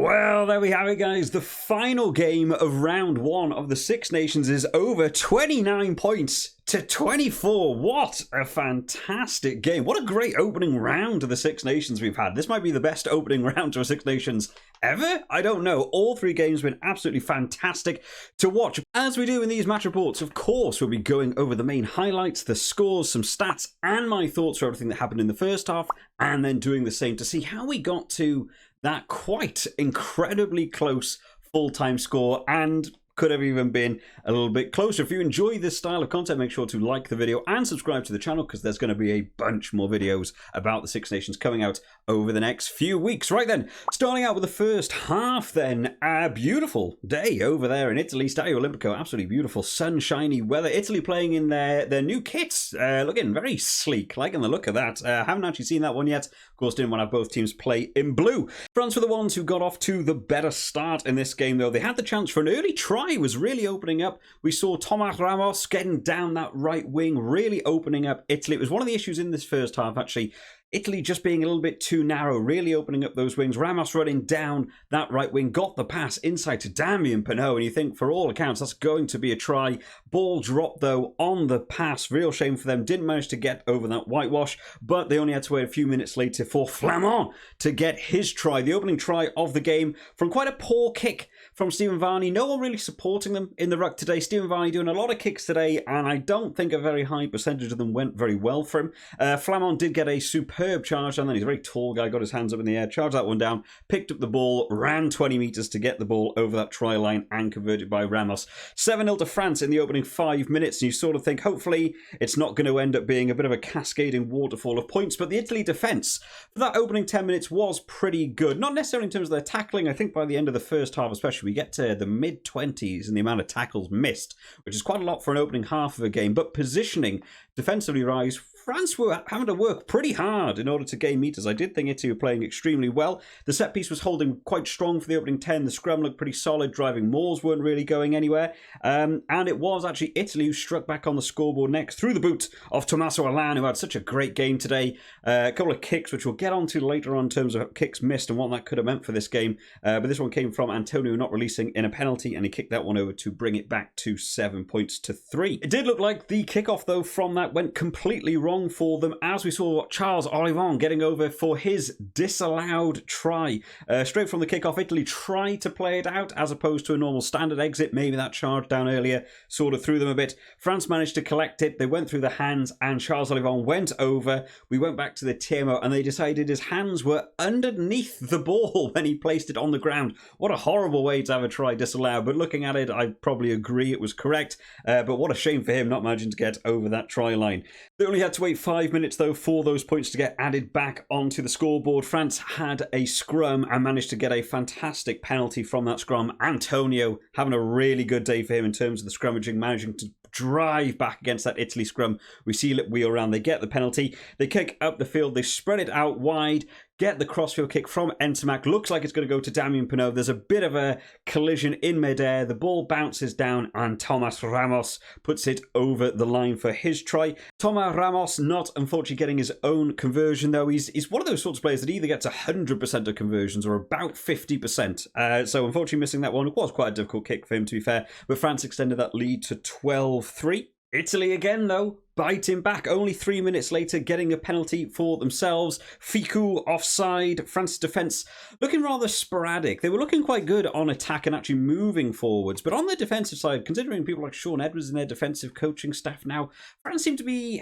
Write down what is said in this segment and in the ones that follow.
Well, there we have it, guys. The final game of round one of the Six Nations is over. 29 points to 24. What a fantastic game. What a great opening round to the Six Nations we've had. This might be the best opening round to a Six Nations ever? I don't know. All three games have been absolutely fantastic to watch. As we do in these match reports, of course, we'll be going over the main highlights, the scores, some stats, and my thoughts for everything that happened in the first half, and then doing the same to see how we got to that quite incredibly close full-time score, and could have even been a little bit closer. If you enjoy this style of content, make sure to like the video and subscribe to the channel, because there's going to be a bunch more videos about the Six Nations coming out over the next few weeks. Right then, starting out with the first half then, a beautiful day over there in Italy, Stadio Olimpico, absolutely beautiful, sunshiny weather. Italy playing in their new kits, looking very sleek, liking the look of that. Haven't actually seen that one yet. Of course, didn't want to have both teams play in blue. France were the ones who got off to the better start in this game, though. They had the chance for an early try, was really opening up. We saw Thomas Ramos getting down that right wing, really opening up Italy. It was one of the issues in this first half, actually. Italy just being a little bit too narrow, really opening up those wings. Ramos running down that right wing, got the pass inside to Damien Penaud, and you think, for all accounts, that's going to be a try. Ball dropped, though, on the pass. Real shame for them. Didn't manage to get over that whitewash, but they only had to wait a few minutes later for Flamand to get his try. The opening try of the game from quite a poor kick from Stephen Varney. No one really supporting them in the ruck today. Stephen Varney doing a lot of kicks today, and I don't think a very high percentage of them went very well for him. Flamand did get a superb charge, and then he's a very tall guy, got his hands up in the air, charged that one down, picked up the ball, ran 20 metres to get the ball over that try line, and converted by Ramos. 7-0 to France in the opening 5 minutes, and you sort of think, hopefully, it's not going to end up being a bit of a cascading waterfall of points, but the Italy defence for that opening 10 minutes was pretty good. Not necessarily in terms of their tackling. I think by the end of the first half especially, we get to the mid-20s in the amount of tackles missed, which is quite a lot for an opening half of a game, but positioning defensively rise, France were having to work pretty hard in order to gain metres. I did think Italy were playing extremely well. The set piece was holding quite strong for the opening 10. The scrum looked pretty solid. Driving mauls weren't really going anywhere. And it was actually Italy who struck back on the scoreboard next through the boot of Tommaso Allan, who had such a great game today. A couple of kicks, which we'll get onto later on in terms of kicks missed and what that could have meant for this game. But this one came from Antonio not releasing in a penalty, and he kicked that one over to bring it back to 7 points to 3. It did look like the kickoff, though, from that went completely wrong for them, as we saw Charles Olivon getting over for his disallowed try. Straight from the kickoff, Italy tried to play it out as opposed to a normal standard exit. Maybe that charge down earlier sort of threw them a bit. France managed to collect it. They went through the hands, and Charles Olivon went over. We went back to the TMO, and they decided his hands were underneath the ball when he placed it on the ground. What a horrible way to have a try disallowed, but looking at it, I probably agree it was correct. But what a shame for him not managing to get over that try line. They only had to wait 5 minutes, though, for those points to get added back onto the scoreboard. France had a scrum and managed to get a fantastic penalty from that scrum. Antonio having a really good day for him in terms of the scrummaging, managing to drive back against that Italy scrum. We see it wheel around. They get the penalty. They kick up the field. They spread it out wide. Get the crossfield kick from Ntamack. Looks like it's going to go to Damien Penaud. There's a bit of a collision in midair. The ball bounces down, and Thomas Ramos puts it over the line for his try. Thomas Ramos not unfortunately getting his own conversion, though. He's one of those sorts of players that either gets 100% of conversions or about 50%. So unfortunately missing that one. It was quite a difficult kick for him, to be fair. But France extended that lead to 12-3. Italy again, though, biting back only 3 minutes later, getting a penalty for themselves. Ficou offside. France's defence looking rather sporadic. They were looking quite good on attack and actually moving forwards, but on the defensive side, considering people like Sean Edwards and their defensive coaching staff now, France seemed to be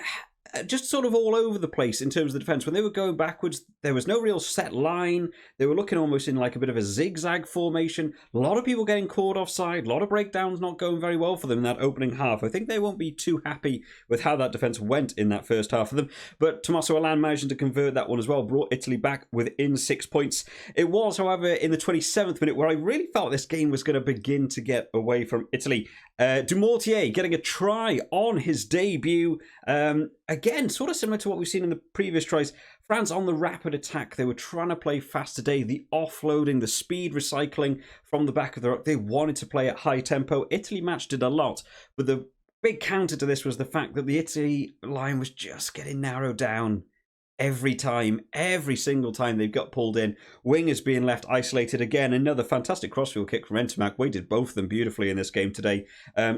just sort of all over the place in terms of the defence. When they were going backwards, there was no real set line. They were looking almost in like a bit of a zigzag formation. A lot of people getting caught offside. A lot of breakdowns not going very well for them in that opening half. I think they won't be too happy with how that defence went in that first half of them. But Tommaso Allan managing to convert that one as well, brought Italy back within 6 points. It was, however, in the 27th minute where I really felt this game was going to begin to get away from Italy. Dumortier getting a try on his debut. Again, sort of similar to what we've seen in the previous tries. France on the rapid attack. They were trying to play fast today. The offloading, the speed recycling from the back of the ruck. They wanted to play at high tempo. Italy matched it a lot. But the big counter to this was the fact that the Italy line was just getting narrowed down every time, every single time they've got pulled in. Wingers being left isolated again. Another fantastic crossfield kick from Entomac. Weighted both of them beautifully in this game today.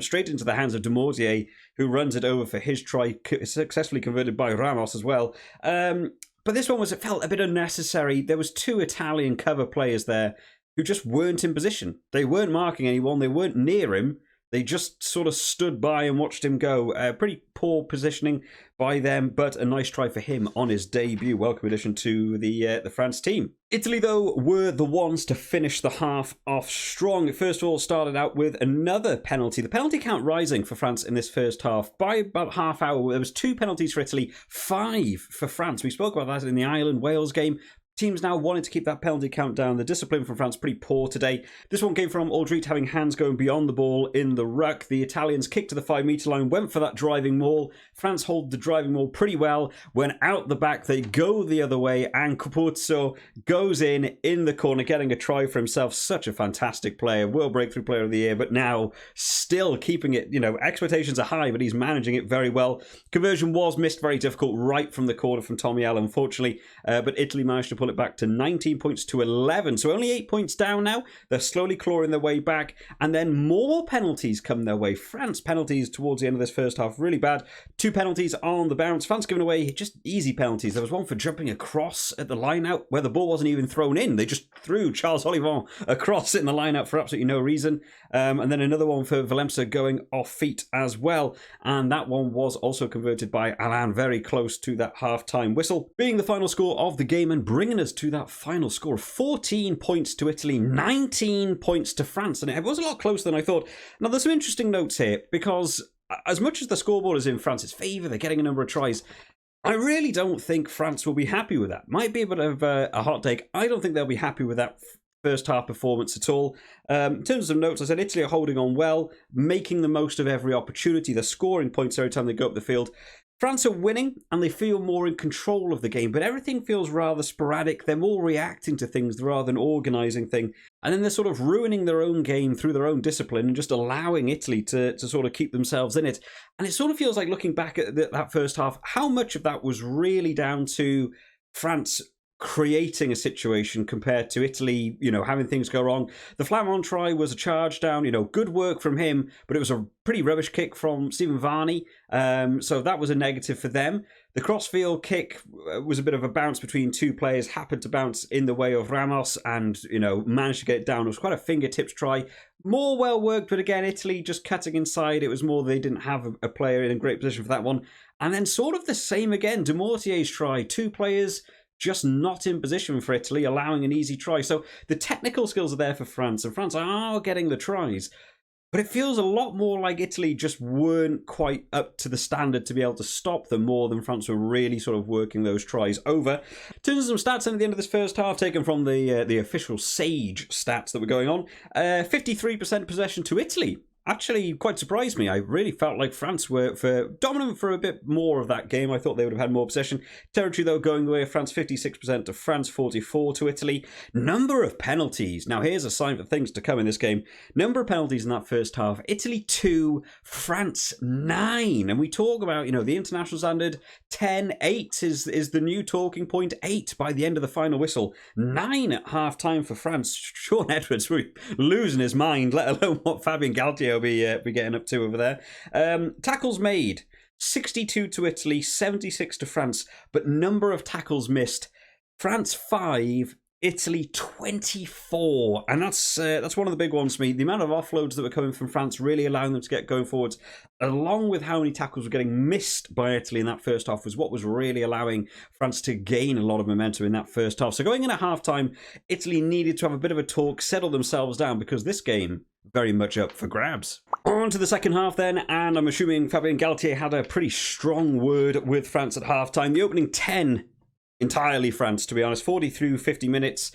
Straight into the hands of Demortier, who runs it over for his try, successfully converted by Ramos as well. But this one it felt a bit unnecessary. There was 2 Italian cover players there who just weren't in position. They weren't marking anyone. They weren't near him. They just sort of stood by and watched him go. Pretty poor positioning by them, but a nice try for him on his debut. Welcome addition to the France team. Italy, though, were the ones to finish the half off strong. First of all, started out with another penalty. The penalty count rising for France in this first half. By about half hour, there was 2 penalties for Italy, 5 for France. We spoke about that in the Ireland-Wales game. Teams now wanted to keep that penalty count down. The discipline from France pretty poor today. This one came from Aldrit having hands going beyond the ball in the ruck. The Italians kicked to the 5-metre line, went for that driving maul. France hold the driving maul pretty well. Went out the back, they go the other way, and Capuzzo goes in the corner, getting a try for himself. Such a fantastic player, World Breakthrough Player of the Year, but now still keeping it, expectations are high, but he's managing it very well. Conversion was missed, very difficult, right from the corner from Tommy Allen, unfortunately, but Italy managed to pull it back to 19 points to 11. So only 8 points down now. They're slowly clawing their way back. And then more penalties come their way. France penalties towards the end of this first half. Really bad. 2 penalties on the bounce. France giving away just easy penalties. There was one for jumping across at the line out where the ball wasn't even thrown in. They just threw Charles Olivon across in the line out for absolutely no reason. And then another one for Valemsa going off feet as well. And that one was also converted by Alain, very close to that half-time whistle. Being the final score of the game and bringing us to that final score of 14 points to Italy, 19 points to France. And it was a lot closer than I thought. Now, there's some interesting notes here because as much as the scoreboard is in France's favour, they're getting a number of tries. I really don't think France will be happy with that. Might be a bit of a hot take. I don't think they'll be happy with that first half performance at all. In terms of notes, I said Italy are holding on well, making the most of every opportunity. They're scoring points every time they go up the field. France are winning and they feel more in control of the game, but everything feels rather sporadic. They're more reacting to things rather than organising things. And then they're sort of ruining their own game through their own discipline and just allowing Italy to sort of keep themselves in it. And it sort of feels like, looking back at that first half, how much of that was really down to France creating a situation compared to Italy, having things go wrong. The Flamand try was a charge down, good work from him, but it was a pretty rubbish kick from Stephen Varney. So that was a negative for them. The crossfield kick was a bit of a bounce between 2 players, happened to bounce in the way of Ramos and, managed to get it down. It was quite a fingertips try. More well worked, but again, Italy just cutting inside. It was more they didn't have a player in a great position for that one. And then sort of the same again, Demortier's try. 2 players just not in position for Italy, allowing an easy try. So the technical skills are there for France, and France are getting the tries. But it feels a lot more like Italy just weren't quite up to the standard to be able to stop them more than France were really sort of working those tries over. In terms of some stats at the end of this first half, taken from the official Sage stats that were going on, 53% possession to Italy. Actually quite surprised me. I really felt like France were dominant for a bit more of that game. I thought they would have had more possession. Territory, though, going away of France, 56% to France, 44% to Italy. Number of penalties. Now, here's a sign for things to come in this game. Number of penalties in that first half. Italy 2, France 9. And we talk about, the international standard, 10, 8 is the new talking point. 8 by the end of the final whistle. 9 at half-time for France. Sean Edwards really losing his mind, let alone what Fabien Galtier be getting up to over there. Tackles made, 62 to Italy, 76 to France, but number of tackles missed, France 5, Italy 24, and that's one of the big ones for me. The amount of offloads that were coming from France really allowing them to get going forwards, along with how many tackles were getting missed by Italy in that first half, was what was really allowing France to gain a lot of momentum in that first half. So going in at half-time, Italy needed to have a bit of a talk, settle themselves down, because this game very much up for grabs. On to the second half then, and I'm assuming Fabien Galtier had a pretty strong word with France at half-time. The opening 10, entirely France, to be honest. 40 through 50 minutes,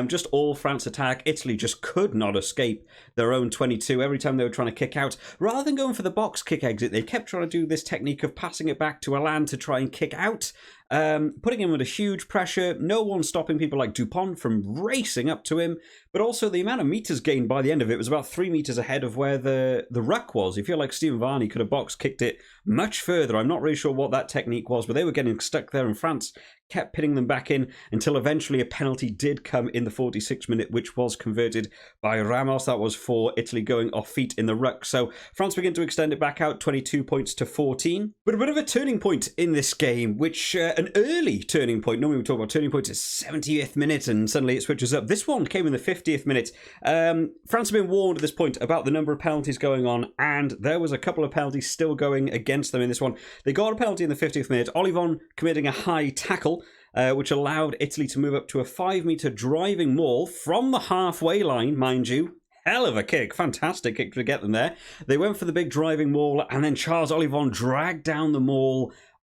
just all France attack. Italy just could not escape their own 22 every time they were trying to kick out. Rather than going for the box kick exit, they kept trying to do this technique of passing it back to Alain to try and kick out. putting him under huge pressure. No one stopping people like Dupont from racing up to him, but also the amount of meters gained by the end of it was about 3 meters ahead of where the ruck was. You feel like Stephen Varney could have box kicked it much further. I'm not really sure what that technique was, but they were getting stuck there, and France kept pinning them back in until eventually a penalty did come in the 46th minute, which was converted by Ramos. That was for Italy going off feet in the ruck. So France began to extend it back out, 22 points to 14. But a bit of a turning point in this game, which an early turning point. Normally we talk about turning points at 70th minute and suddenly it switches up. This one came in the 50th minute. France have been warned at this point about the number of penalties going on, and there was a couple of penalties still going against them in this one. They got a penalty in the 50th minute. Olivon committing a high tackle, which allowed Italy to move up to a 5-meter driving maul from the halfway line, mind you. Hell of a kick. Fantastic kick to get them there. They went for the big driving maul, and then Charles Olivon dragged down the maul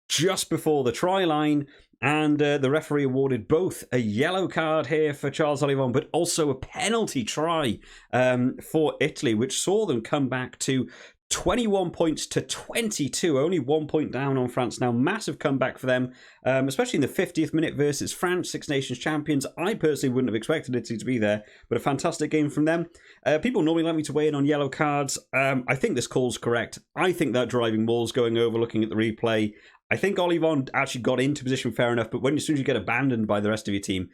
just before the try line, and the referee awarded both a yellow card here for Charles Olivon, but also a penalty try for Italy, which saw them come back to 21 points to 22, only 1 point down on France now. Massive comeback for them, especially in the 50th minute versus France, Six Nations champions. I personally wouldn't have expected Italy to be there, but a fantastic game from them. People normally like me to weigh in on yellow cards. I think this call's correct. I think that driving maul's going over looking at the replay. I think Olivon actually got into position fair enough, but as soon as you get abandoned by the rest of your team,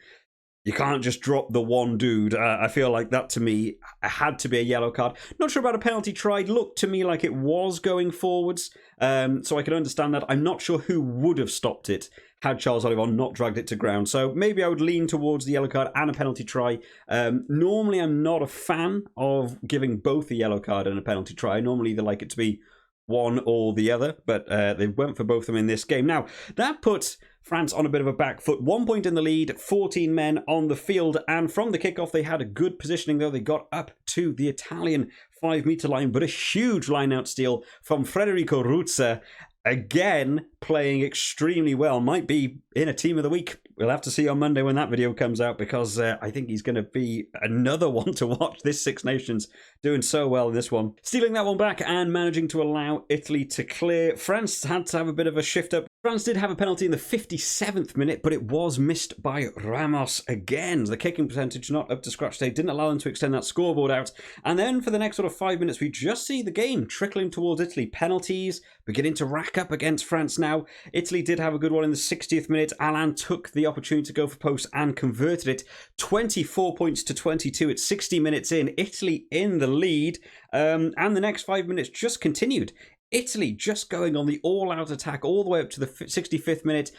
you can't just drop the one dude. I feel like that, to me, had to be a yellow card. Not sure about a penalty try. Looked to me like it was going forwards, so I can understand that. I'm not sure who would have stopped it had Charles Olivon not dragged it to ground. So maybe I would lean towards the yellow card and a penalty try. Normally, I'm not a fan of giving both a yellow card and a penalty try. I normally either like it to be one or the other, but they went for both of them in this game. Now, that puts France on a bit of a back foot. 1 point in the lead, 14 men on the field, and from the kickoff they had a good positioning, though. They got up to the Italian 5-meter line, but a huge line-out steal from Federico Ruzza, again playing extremely well. Might be in a team of the week. We'll have to see on Monday when that video comes out, because I think he's going to be another one to watch. This Six Nations doing so well in this one. Stealing that one back and managing to allow Italy to clear. France had to have a bit of a shift up. France did have a penalty in the 57th minute, but it was missed by Ramos again. The kicking percentage not up to scratch today, didn't allow them to extend that scoreboard out. And then for the next sort of 5 minutes, we just see the game trickling towards Italy. Penalties beginning to rack up against France now. Italy did have a good one in the 60th minute. Alain took the opportunity to go for post and converted it. 24 points to 22 at 60 minutes in. Italy in the lead. And the next 5 minutes just continued. Italy just going on the all-out attack all the way up to the 65th minute.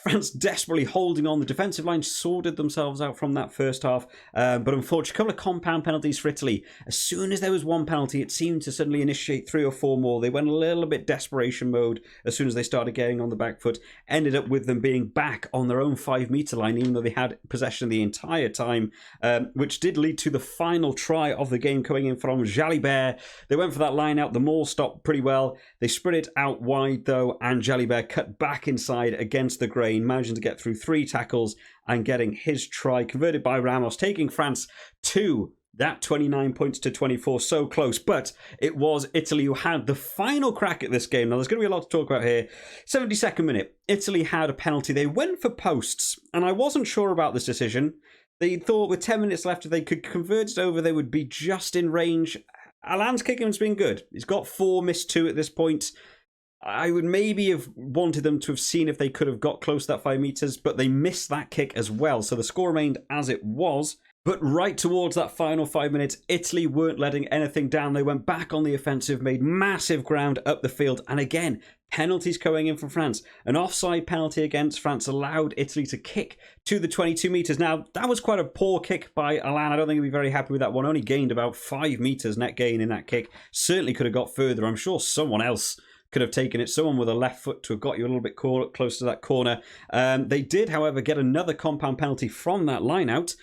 France desperately holding on. The defensive line sorted themselves out from that first half. But unfortunately, a couple of compound penalties for Italy. As soon as there was one penalty, it seemed to suddenly initiate 3 or 4 more. They went a little bit desperation mode as soon as they started getting on the back foot. Ended up with them being back on their own 5-meter line, even though they had possession the entire time, which did lead to the final try of the game coming in from Jalibert. They went for that line out. The maul stopped pretty well. They spread it out wide, though, and Jalibert cut back inside against the grain, managing to get through 3 tackles and getting his try converted by Ramos, taking France to that 29 points to 24. So close, but it was Italy who had the final crack at this game. Now, there's going to be a lot to talk about here. 72nd minute, Italy had a penalty. They went for posts, and I wasn't sure about this decision. They thought with 10 minutes left, if they could convert it over, they would be just in range. Alain's kicking has been good. He's got 4, missed 2 at this point. I would maybe have wanted them to have seen if they could have got close to that 5 meters, but they missed that kick as well. So the score remained as it was. But right towards that final 5 minutes, Italy weren't letting anything down. They went back on the offensive, made massive ground up the field. And again, penalties going in from France. An offside penalty against France allowed Italy to kick to the 22 meters. Now, that was quite a poor kick by Alain. I don't think he'd be very happy with that one. Only gained about 5 meters net gain in that kick. Certainly could have got further. I'm sure someone else could have taken it. Someone with a left foot to have got you a little bit close to that corner. They did, however, get another compound penalty from that line out,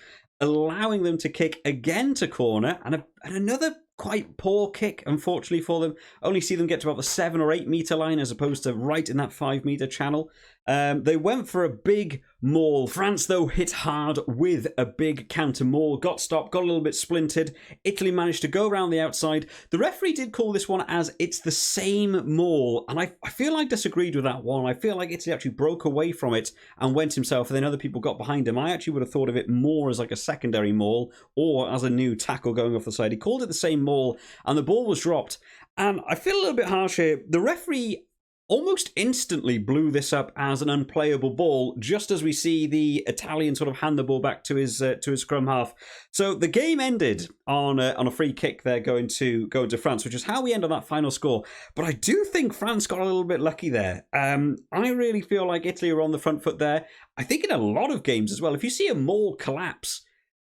allowing them to kick again to corner, and another quite poor kick, unfortunately for them. Only see them get to about the 7 or 8 meter line as opposed to right in that 5 meter channel. They went for a big maul. France, though, hit hard with a big counter maul, got stopped, got a little bit splintered. Italy managed to go around the outside. The referee did call this one as it's the same maul, and I feel I disagreed with that one. I feel like Italy actually broke away from it and went himself, and then other people got behind him. I actually would have thought of it more as like a secondary maul or as a new tackle going off the side. He called it the same maul, and the ball was dropped. And I feel a little bit harsh here. The referee almost instantly blew this up as an unplayable ball, just as we see the Italian sort of hand the ball back to his scrum half. So the game ended on a free kick there going to France, which is how we end on that final score. But I do think France got a little bit lucky there. I really feel like Italy were on the front foot there. I think in a lot of games as well, if you see a maul collapse,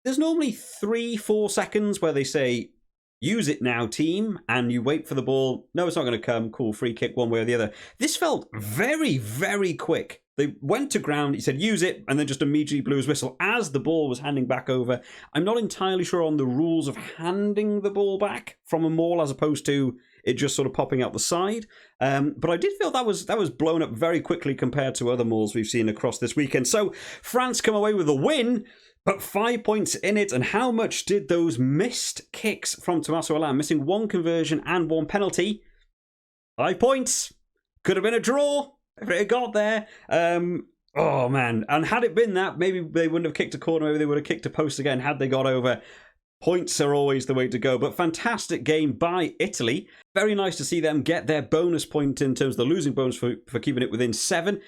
there's normally 3-4 seconds where they say, use it now, team, and you wait for the ball. No, it's not going to come. Cool, free kick one way or the other. This felt very, very quick. They went to ground, he said, use it, and then just immediately blew his whistle as the ball was handing back over. I'm not entirely sure on the rules of handing the ball back from a maul as opposed to it just sort of popping out the side. But I did feel that was blown up very quickly compared to other mauls we've seen across this weekend. So France come away with a win, but 5 points in it. And how much did those missed kicks from Tommaso Alan, missing one conversion and one penalty? 5 points. Could have been a draw if it had got there. Oh, man. And had it been that, maybe they wouldn't have kicked a corner. Maybe they would have kicked a post again had they got over. Points are always the way to go, but fantastic game by Italy. Very nice to see them get their bonus point in terms of the losing bonus for keeping it within 7.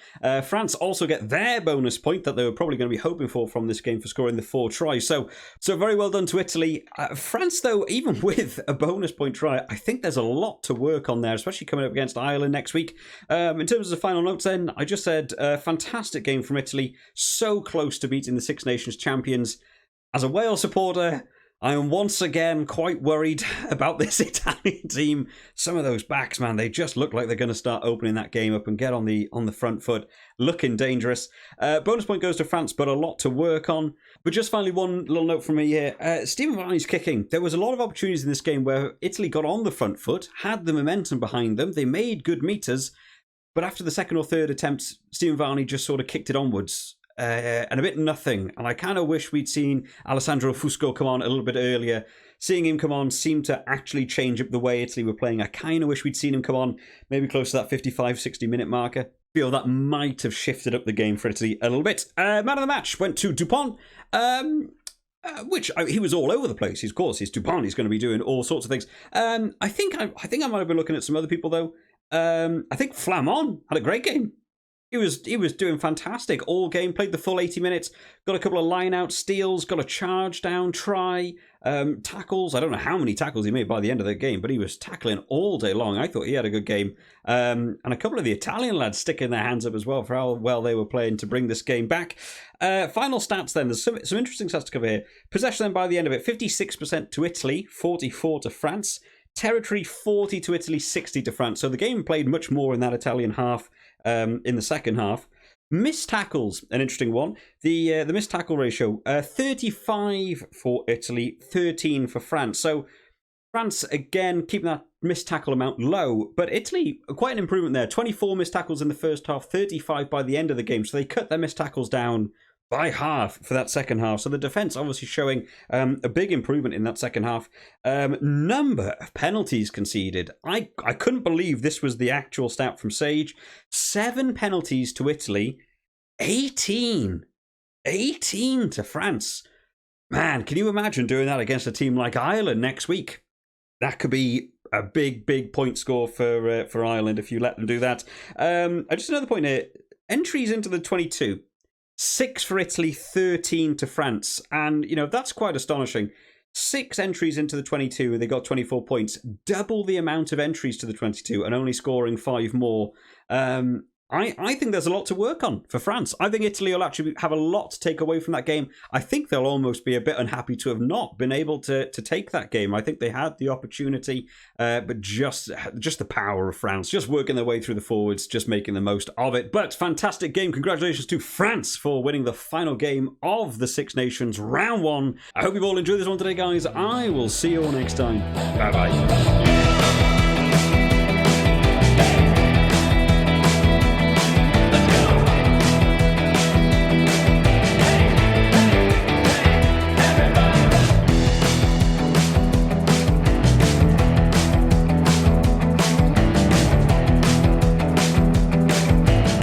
France also get their bonus point that they were probably going to be hoping for from this game for scoring the 4 tries. So very well done to Italy. France, though, even with a bonus point try, I think there's a lot to work on there, especially coming up against Ireland next week. In terms of the final notes then, I just said fantastic game from Italy. So close to beating the Six Nations champions. As a Wales supporter, I am once again quite worried about this Italian team. Some of those backs, man, they just look like they're going to start opening that game up and get on the front foot, looking dangerous. Bonus point goes to France, but a lot to work on. But just finally, one little note from me here. Stephen Varney's kicking. There was a lot of opportunities in this game where Italy got on the front foot, had the momentum behind them. They made good meters. But after the second or third attempt, Stephen Varney just sort of kicked it onwards. And a bit nothing. And I kind of wish we'd seen Alessandro Fusco come on a little bit earlier. Seeing him come on seemed to actually change up the way Italy were playing. I kind of wish we'd seen him come on maybe close to that 55-60 minute marker. Feel that might have shifted up the game for Italy a little bit. Man of the match went to Dupont. He was all over the place. Of course, he's Dupont. He's going to be doing all sorts of things. I think I might have been looking at some other people though. I think Flamand had a great game. He was doing fantastic all game, played the full 80 minutes, got a couple of line-out steals, got a charge down try, tackles. I don't know how many tackles he made by the end of the game, but he was tackling all day long. I thought he had a good game. And a couple of the Italian lads sticking their hands up as well for how well they were playing to bring this game back. Final stats then. There's some interesting stats to cover here. Possession then by the end of it, 56% to Italy, 44 to France. Territory 40 to Italy, 60 to France. So the game played much more in that Italian half in the second half. Missed tackles, an interesting one. The missed tackle ratio, 35 for Italy, 13 for France. So France, again, keeping that missed tackle amount low, but Italy, quite an improvement there. 24 missed tackles in the first half, 35 by the end of the game. So they cut their missed tackles down by half for that second half. So the defence obviously showing a big improvement in that second half. Number of penalties conceded. I couldn't believe this was the actual stat from Sage. 7 penalties to Italy, 18 to France. Man, can you imagine doing that against a team like Ireland next week? That could be a big point score for Ireland if you let them do that. Just another point here. Entries into the 22. 6 for Italy, 13 to France. And, that's quite astonishing. 6 entries into the 22, they got 24 points. Double the amount of entries to the 22 and only scoring 5 more. I think there's a lot to work on for France. I think Italy will actually have a lot to take away from that game. I think they'll almost be a bit unhappy to have not been able to take that game. I think they had the opportunity, but just the power of France, just working their way through the forwards, just making the most of it. But fantastic game. Congratulations to France for winning the final game of the Six Nations Round 1. I hope you've all enjoyed this one today, guys. I will see you all next time. Bye-bye.